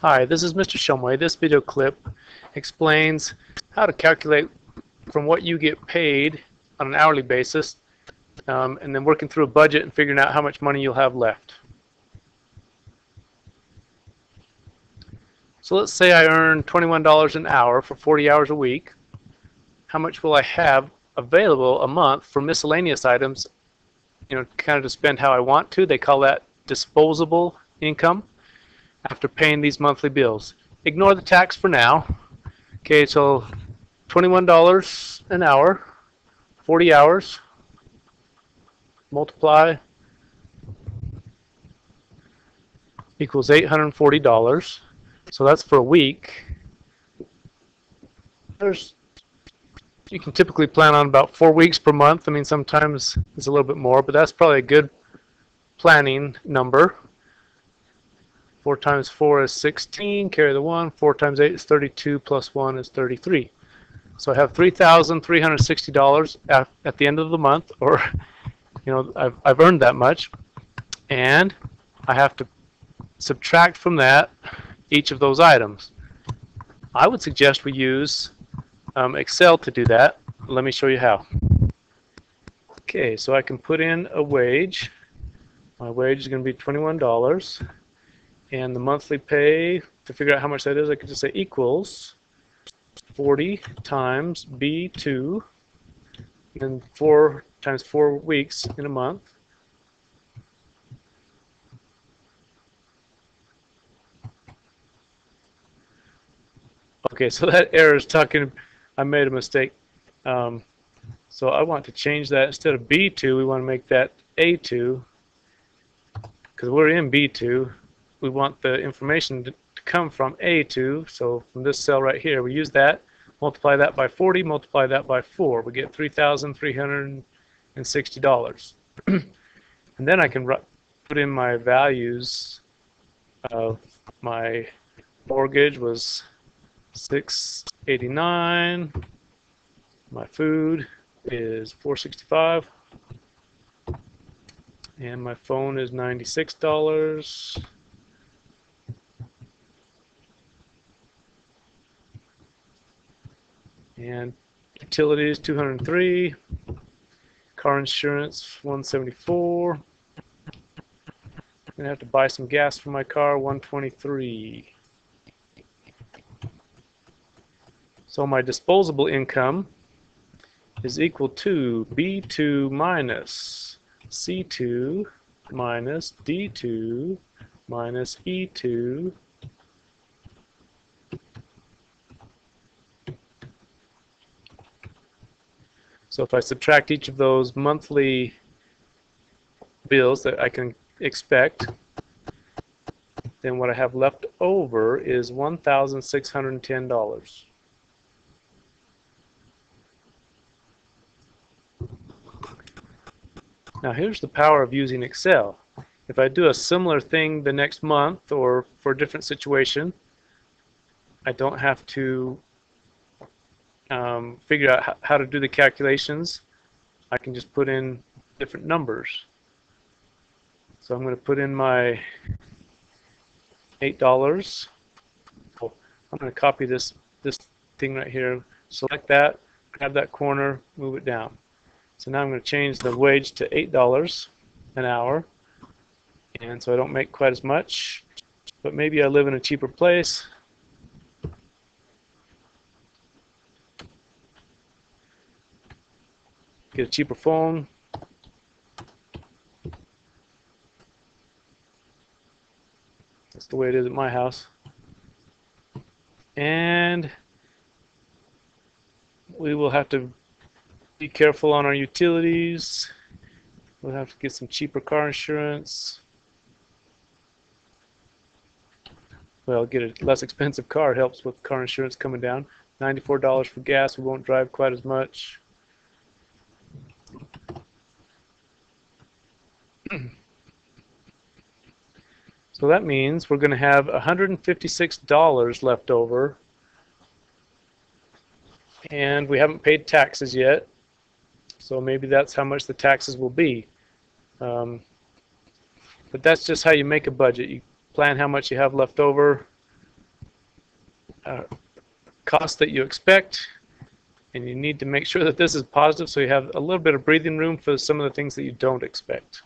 Hi, this is Mr. Shumway. This video clip explains how to calculate from what you get paid on an hourly basis and then working through a budget and figuring out how much money you'll have left. So let's say I earn $21 an hour for 40 hours a week. How much will I have available a month for miscellaneous items, kind of to spend how I want to? They call that disposable income after paying these monthly bills. Ignore the tax for now. Okay, so $21 an hour, 40 hours, multiply equals $840. So that's for a week. You can typically plan on about 4 weeks per month. I mean, sometimes it's a little bit more, but that's probably a good planning number. 4 times 4 is 16, carry the 1. 4 times 8 is 32, plus 1 is 33. So I have $3,360 at the end of the month, or I've earned that much, and I have to subtract from that each of those items. I would suggest we use Excel to do that. Let me show you how. Okay, so I can put in a wage. My wage is going to be $21. And the monthly pay, to figure out how much that is, I could just say equals 40 times B2, and 4 times 4 weeks in a month. Okay, so that error is talking, I made a mistake. So I want to change that. Instead of B2, we want to make that A2, because we're in B2. We want the information to come from A2, so from this cell right here, we use that, multiply that by 40, multiply that by 4. We get $3,360. And then I can put in my values of my mortgage was $689. My food is $465. And my phone is $96. And utilities $203, car insurance $174. I'm gonna have to buy some gas for my car, $123. So my disposable income is equal to B2 minus C2 minus D2 minus E2 . So if I subtract each of those monthly bills that I can expect, then what I have left over is $1,610. Now here's the power of using Excel. If I do a similar thing the next month or for a different situation, I don't have to figure out how to do the calculations. I can just put in different numbers. So I'm going to put in my $8. I'm going to copy this thing right here, select that, grab that corner, move it down. So now I'm going to change the wage to $8 an hour, and so I don't make quite as much, but maybe I live in a cheaper place. Get a cheaper phone. That's the way it is at my house. And we will have to be careful on our utilities. We'll have to get some cheaper car insurance. Well, get a less expensive car helps with car insurance coming down. $94 for gas. We won't drive quite as much. So that means we're going to have $156 left over, and we haven't paid taxes yet, so maybe that's how much the taxes will be. But that's just how you make a budget. You plan how much you have left over, costs that you expect, and you need to make sure that this is positive so you have a little bit of breathing room for some of the things that you don't expect.